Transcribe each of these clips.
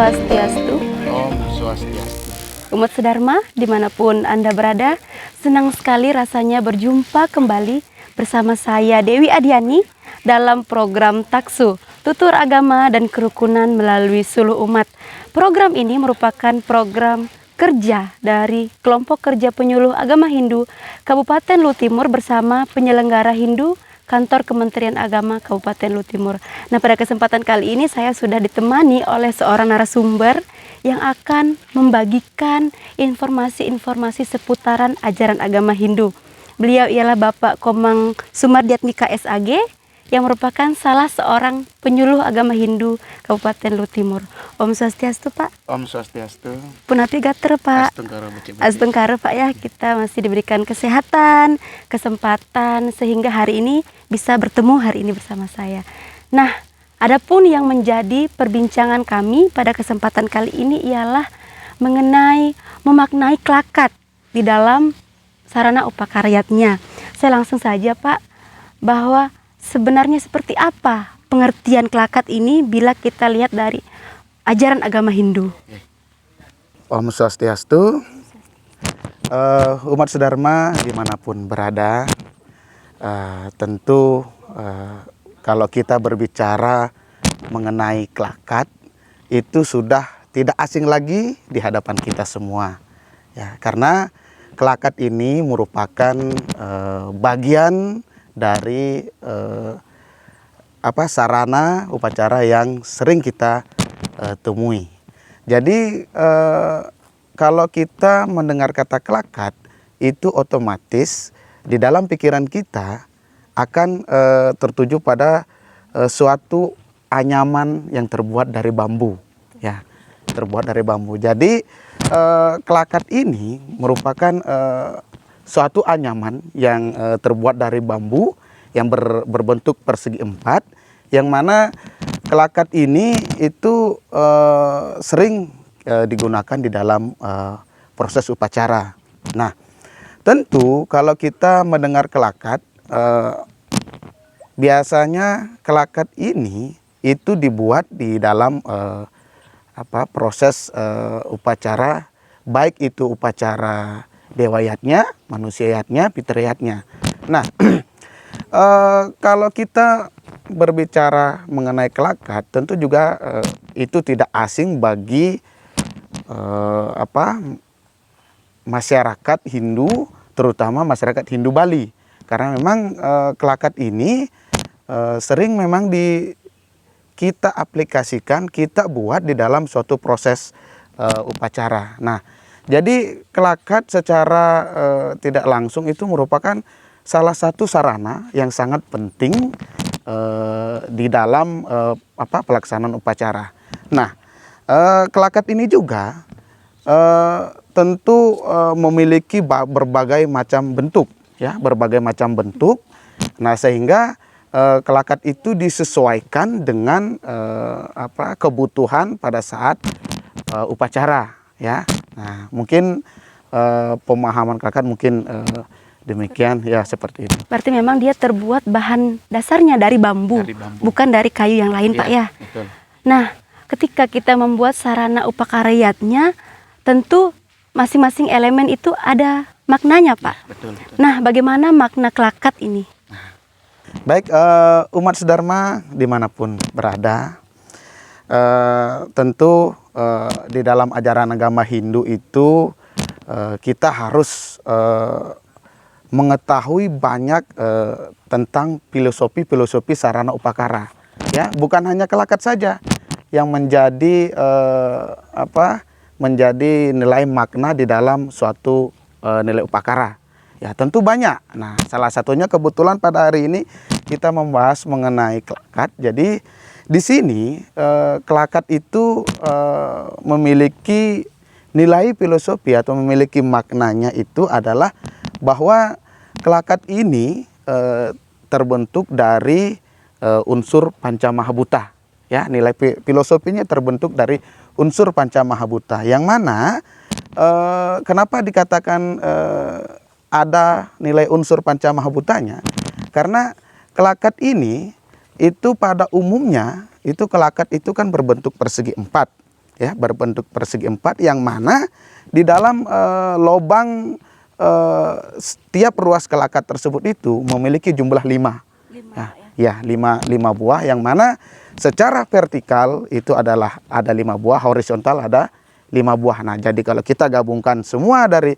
Swastiastu. Om Swastiastu. Umat Sedharma, dimanapun Anda berada, senang sekali rasanya berjumpa kembali bersama saya Dewi Adiani dalam program Taksu, Tutur Agama dan Kerukunan melalui Suluh Umat. Program ini merupakan program kerja dari Kelompok Kerja Penyuluh Agama Hindu Kabupaten Luhut Timur bersama penyelenggara Hindu Kantor Kementerian Agama Kabupaten Luhut Timur. Nah, pada kesempatan kali ini saya sudah ditemani oleh seorang narasumber yang akan membagikan informasi-informasi seputaran ajaran agama Hindu. Beliau ialah Bapak Komang Sumardiatmika SAG yang merupakan salah seorang penyuluh agama Hindu Kabupaten Luhut Timur. Om Swastiastu, Pak. Om Swastiastu. Punapi gater, Pak. Astungkara, Pak, ya. Kita masih diberikan kesehatan, kesempatan sehingga hari ini bisa bertemu hari ini bersama saya. Nah, adapun yang menjadi perbincangan kami pada kesempatan kali ini ialah mengenai memaknai kelakat di dalam sarana upakaryatnya. Saya langsung saja, Pak, bahwa sebenarnya seperti apa pengertian kelakat ini bila kita lihat dari ajaran agama Hindu. Om Swastiastu. Umat Sedharma dimanapun berada, tentu kalau kita berbicara mengenai kelakat, itu sudah tidak asing lagi di hadapan kita semua. Ya, karena kelakat ini merupakan bagian dari sarana upacara yang sering kita temui. Jadi kalau kita mendengar kata kelakat, itu otomatis di dalam pikiran kita akan tertuju pada suatu anyaman yang terbuat dari bambu, ya, terbuat dari bambu. Jadi kelakat ini merupakan suatu anyaman yang terbuat dari bambu yang berbentuk persegi empat, yang mana kelakat ini itu sering digunakan di dalam proses upacara. Nah, tentu kalau kita mendengar kelakat, biasanya kelakat ini itu dibuat di dalam proses upacara, baik itu upacara dewayatnya, manusiayatnya, pitriyatnya. Nah, kalau kita berbicara mengenai kelakat, tentu juga itu tidak asing bagi masyarakat Hindu, terutama masyarakat Hindu Bali, karena memang kelakat ini sering memang kita aplikasikan, kita buat di dalam suatu proses upacara. Nah, jadi kelakat secara tidak langsung itu merupakan salah satu sarana yang sangat penting di dalam pelaksanaan upacara. Nah, kelakat ini juga tentu memiliki berbagai macam bentuk, ya, berbagai macam bentuk. Nah, sehingga kelakat itu disesuaikan dengan kebutuhan pada saat upacara, ya. Nah, mungkin pemahaman kelakat mungkin demikian, ya, seperti itu. Berarti memang dia terbuat bahan dasarnya dari bambu, bukan dari kayu yang lain, ya, Pak, ya. Betul. Nah, ketika kita membuat sarana upakaryatnya, tentu masing-masing elemen itu ada maknanya, Pak. Betul, betul. Nah, bagaimana makna kelakat ini? Baik, umat Sedharma dimanapun berada, tentu di dalam ajaran agama Hindu itu kita harus mengetahui banyak tentang filosofi sarana upakara, ya, bukan hanya kelakat saja yang menjadi menjadi nilai makna di dalam suatu nilai upakara. Ya, tentu banyak. Nah, salah satunya kebetulan pada hari ini kita membahas mengenai kelakat. Jadi di sini kelakat itu memiliki nilai filosofi atau memiliki maknanya itu adalah bahwa kelakat ini terbentuk dari unsur Pancamahabhuta. Ya, nilai filosofinya terbentuk dari unsur Pancamahabhuta, yang mana kenapa dikatakan ada nilai unsur Pancamahabhutanya? Karena kelakat ini itu pada umumnya itu kelakat itu kan berbentuk persegi empat, ya, berbentuk persegi 4, yang mana di dalam lubang setiap ruas kelakat tersebut itu memiliki jumlah 5. Ya, 5 buah, yang mana secara vertikal itu adalah ada 5 buah, horizontal ada 5 buah. Nah, jadi kalau kita gabungkan semua dari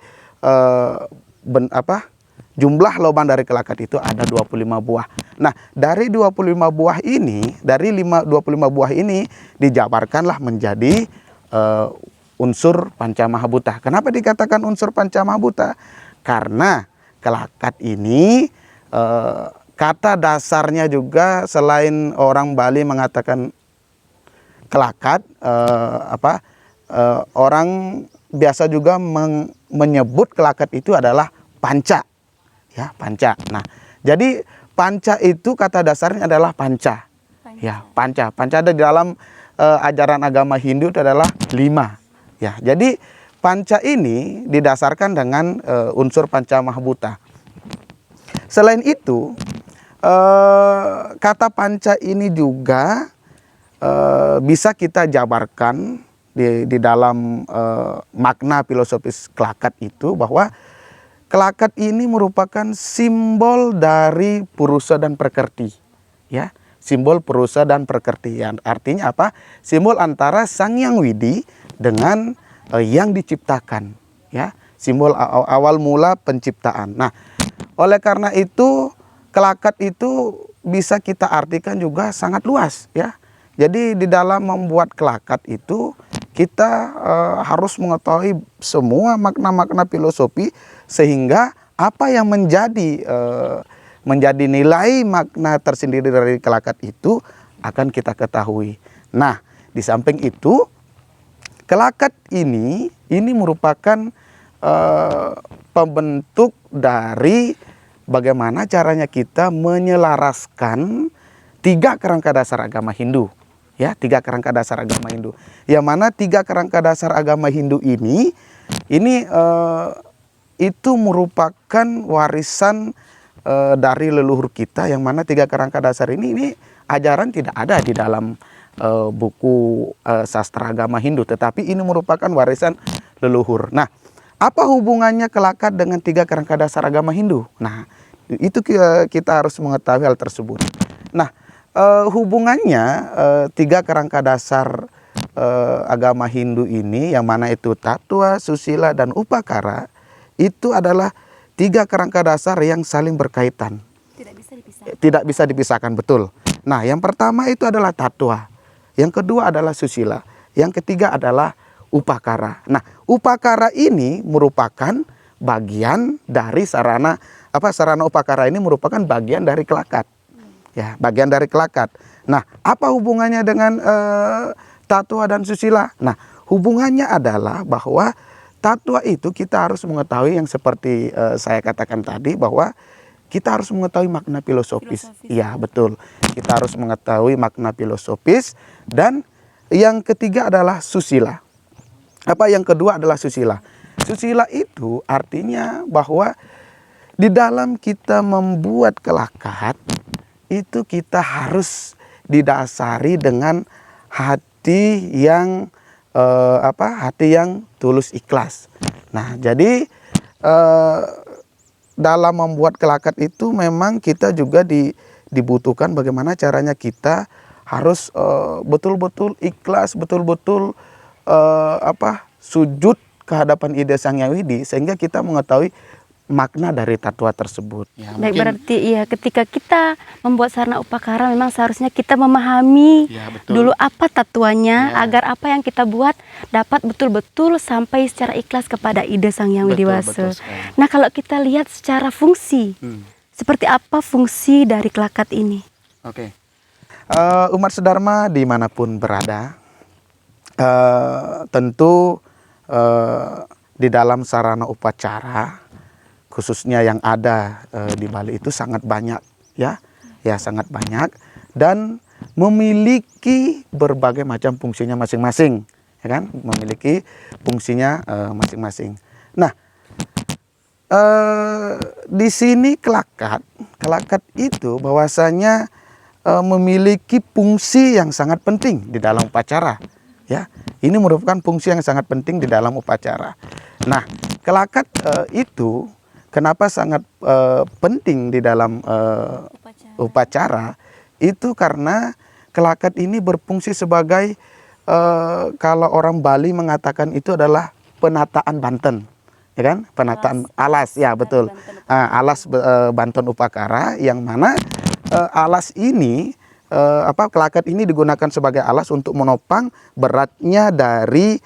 jumlah lubang dari kelakat itu ada 25 buah. Nah, dari 25 buah ini, dari 25 buah ini dijabarkanlah menjadi unsur Pancamahabhuta. Kenapa dikatakan unsur Pancamahabhuta? Karena kelakat ini kata dasarnya juga, selain orang Bali mengatakan kelakat, orang biasa juga menyebut kelakat itu adalah panca. Ya, panca. Nah, jadi panca itu kata dasarnya adalah panca. Ya, panca. Panca ada di dalam ajaran agama Hindu itu adalah 5. Ya, jadi panca ini didasarkan dengan unsur Pancamahabhuta. Selain itu, kata panca ini juga bisa kita jabarkan di dalam makna filosofis kelakat itu, bahwa kelakat ini merupakan simbol dari Purusa dan Prakrti, ya, simbol Purusa dan Prakrti. Artinya apa? Simbol antara Sang Hyang Widi dengan yang diciptakan, ya, simbol awal mula penciptaan. Nah, oleh karena itu kelakat itu bisa kita artikan juga sangat luas, ya. Jadi di dalam membuat kelakat itu kita harus mengetahui semua makna-makna filosofi, sehingga apa yang menjadi nilai makna tersendiri dari kelakat itu akan kita ketahui. Nah, di samping itu kelakat ini merupakan pembentuk dari bagaimana caranya kita menyelaraskan 3 kerangka dasar agama Hindu. Ya, 3 kerangka dasar agama Hindu. Yang mana 3 kerangka dasar agama Hindu ini itu merupakan warisan dari leluhur kita, yang mana 3 kerangka dasar ini ajaran tidak ada di dalam buku sastra agama Hindu, tetapi ini merupakan warisan leluhur. Nah, apa hubungannya kelakat dengan 3 kerangka dasar agama Hindu? Nah, itu kita harus mengetahui hal tersebut. Nah, hubungannya 3 kerangka dasar agama Hindu ini, yang mana itu Tattva, Susila, dan Upakara, itu adalah 3 kerangka dasar yang saling berkaitan. Tidak bisa dipisahkan, betul. Nah, yang pertama itu adalah Tattva, yang kedua adalah Susila, yang ketiga adalah Upakara. Nah, Upakara ini merupakan bagian dari sarana Upakara ini merupakan bagian dari kelakat. Ya, bagian dari kelakat. Nah, apa hubungannya dengan Tattva dan Susila? Nah, hubungannya adalah bahwa Tattva itu kita harus mengetahui yang seperti saya katakan tadi, bahwa kita harus mengetahui makna filosofis. Iya, betul. Kita harus mengetahui makna filosofis. Dan yang ketiga adalah Susila. Yang kedua adalah Susila. Susila itu artinya bahwa di dalam kita membuat kelakat itu kita harus didasari dengan hati yang tulus ikhlas. Nah, jadi dalam membuat kelakat itu memang kita juga dibutuhkan bagaimana caranya kita harus betul-betul ikhlas, betul-betul sujud ke hadapan ide Sang Hyang Widi, sehingga kita mengetahui makna dari Tattva tersebut. Ya, baik, berarti ya ketika kita membuat sarana upakara memang seharusnya kita memahami dulu apa Tattvanya, agar apa yang kita buat dapat betul-betul sampai secara ikhlas kepada ide Sang Hyang Widiwasa. Nah, kalau kita lihat secara fungsi, seperti apa fungsi dari kelakat ini? Oke. Umat sedharma dimanapun berada, tentu di dalam sarana upacara, khususnya yang ada di Bali itu sangat banyak, ya sangat banyak, dan memiliki berbagai macam fungsinya masing-masing, ya kan? Memiliki fungsinya masing-masing. Nah, di sini kelakat itu bahwasanya memiliki fungsi yang sangat penting di dalam upacara, ya, Ini merupakan fungsi yang sangat penting di dalam upacara. Nah, kelakat itu kenapa sangat penting di dalam upacara? Itu karena kelakat ini berfungsi sebagai kalau orang Bali mengatakan itu adalah penataan Banten, ya kan? Penataan alas, ya betul. Alas Banten Upakara, yang mana alas ini kelakat ini digunakan sebagai alas untuk menopang beratnya dari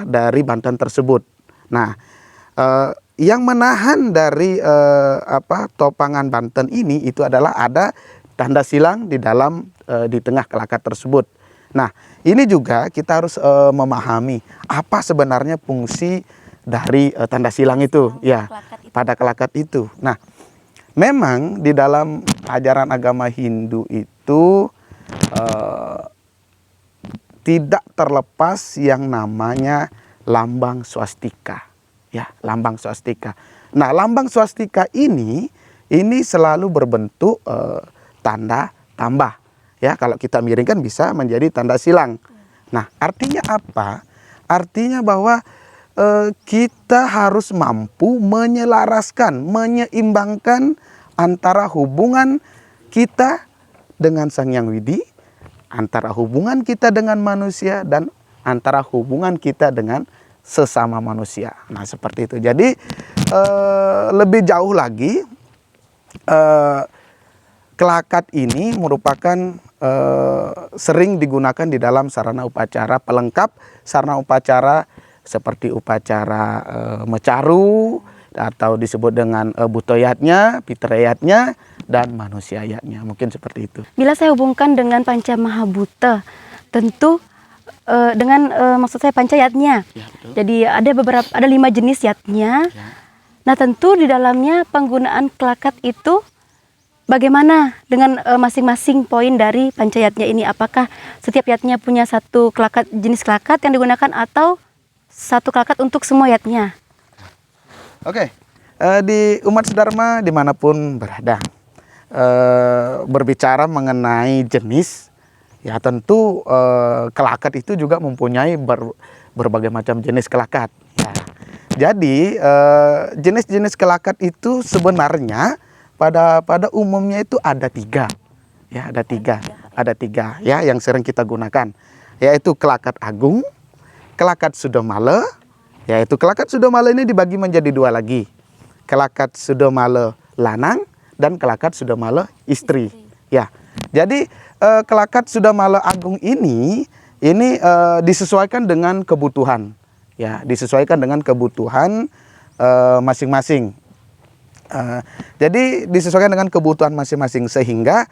dari Banten tersebut. Nah, yang menahan dari topangan Banten ini itu adalah ada tanda silang di dalam di tengah kelakat tersebut. Nah, ini juga kita harus memahami apa sebenarnya fungsi dari tanda silang itu, ya, pada kelakat itu. Nah, memang di dalam ajaran agama Hindu itu tidak terlepas yang namanya lambang swastika, ya, lambang swastika. Nah, lambang swastika ini selalu berbentuk tanda tambah. Ya, kalau kita miringkan bisa menjadi tanda silang. Nah, artinya apa? Artinya bahwa kita harus mampu menyelaraskan, menyeimbangkan antara hubungan kita dengan Sang Hyang Widi, antara hubungan kita dengan manusia, dan antara hubungan kita dengan sesama manusia. Nah, seperti itu. Jadi lebih jauh lagi, kelakat ini merupakan sering digunakan di dalam sarana upacara pelengkap sarana upacara seperti upacara mecaru, atau disebut dengan butoyatnya, pitrayatnya, dan manusiayatnya. Mungkin seperti itu. Bila saya hubungkan dengan Panca Mahabhuta, tentu dengan maksud saya pancayatnya. Ya, betul. Jadi ada 5 jenis yatnya. Ya. Nah, tentu di dalamnya penggunaan kelakat itu bagaimana dengan masing-masing poin dari pancayatnya ini? Apakah setiap yatnya punya satu kelakat, jenis kelakat yang digunakan, atau satu kelakat untuk semua yatnya? Oke, di umat Dharma dimanapun berada, berbicara mengenai jenis, ya tentu kelakat itu juga mempunyai berbagai macam jenis kelakat. Ya. Jadi jenis-jenis kelakat itu sebenarnya pada umumnya itu ada 3, ya, ada tiga ya yang sering kita gunakan, yaitu kelakat agung, kelakat sudomala, yaitu kelakat sudomala ini dibagi menjadi 2 lagi, kelakat sudomala lanang dan kelakat sudomala istri. Ya, jadi kelakat sudomala agung ini disesuaikan dengan kebutuhan, ya, disesuaikan dengan kebutuhan masing-masing. Jadi disesuaikan dengan kebutuhan masing-masing, sehingga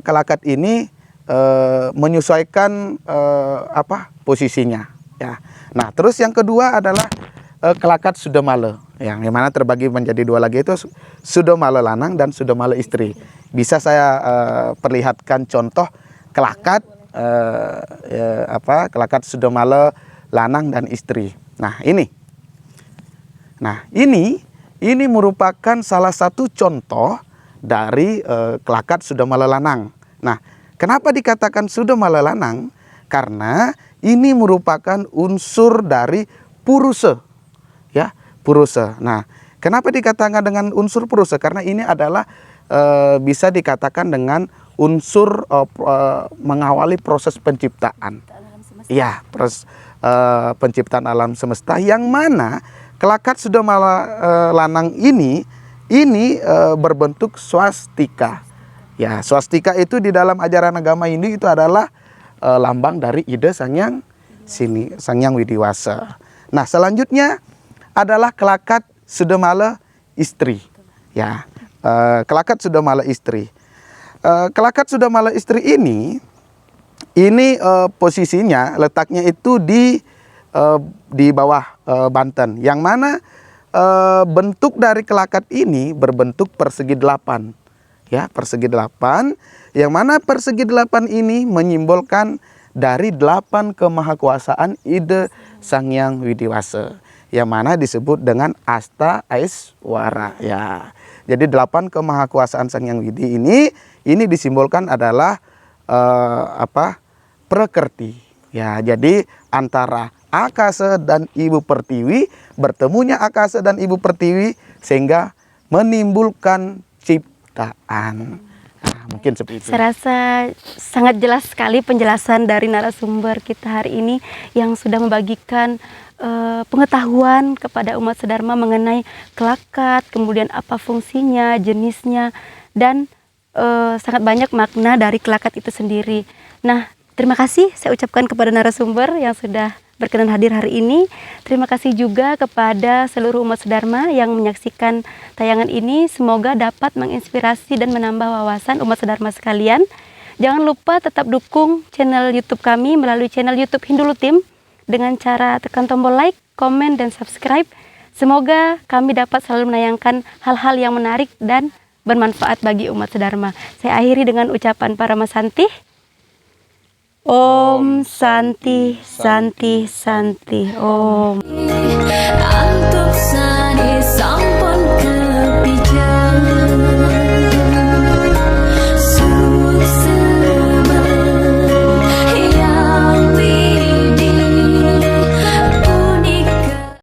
kelakat ini menyesuaikan posisinya, ya. Nah, terus yang kedua adalah kelakat sudomala, yang mana terbagi menjadi 2 lagi, itu sudomala lanang dan sudomala istri. Bisa saya perlihatkan contoh kelakat kelakat sudomala lanang dan istri. Nah, ini merupakan salah satu contoh dari kelakat sudomala lanang. Nah, kenapa dikatakan sudomala lanang? Karena ini merupakan unsur dari purusa, ya, purusa. Nah, kenapa dikatakan dengan unsur purusa? Karena ini adalah bisa dikatakan dengan unsur mengawali proses penciptaan. Ya, proses penciptaan alam semesta, yang mana kelakat sudomala lanang ini berbentuk swastika. Ya, swastika itu di dalam ajaran agama Hindu itu adalah lambang dari ide Sang Hyang Widiwasa. Nah, selanjutnya adalah kelakat sudomala istri. Ya, kelakat sudomala istri. Kelakat sudomala istri ini posisinya, letaknya itu di bawah Banten, yang mana bentuk dari kelakat ini berbentuk persegi 8, ya, persegi 8, yang mana persegi 8 ini menyimbolkan dari 8 kemahakuasaan ide Sang Hyang Widiwasa, yang mana disebut dengan Asta Aiswara, ya. Jadi 8 kemahakuasaan Sang Hyang Widi ini disimbolkan adalah Prakrti, Ya, jadi antara Akase dan Ibu Pertiwi, bertemunya Akase dan Ibu Pertiwi sehingga menimbulkan ciptaan. Nah, mungkin seperti itu. Saya rasa sangat jelas sekali penjelasan dari narasumber kita hari ini yang sudah membagikan pengetahuan kepada umat sedharma mengenai kelakat, kemudian apa fungsinya, jenisnya, dan sangat banyak makna dari kelakat itu sendiri. Nah, terima kasih saya ucapkan kepada narasumber yang sudah berkenan hadir hari ini. Terima kasih juga kepada seluruh umat sedharma yang menyaksikan tayangan ini. Semoga dapat menginspirasi dan menambah wawasan umat sedharma sekalian. Jangan lupa tetap dukung channel YouTube kami melalui channel YouTube Hindulutim dengan cara tekan tombol like, komen, dan subscribe. Semoga kami dapat selalu menayangkan hal-hal yang menarik dan bermanfaat bagi umat sedharma. Saya akhiri dengan ucapan Paramasanti. Om Santi Santi Santi Om.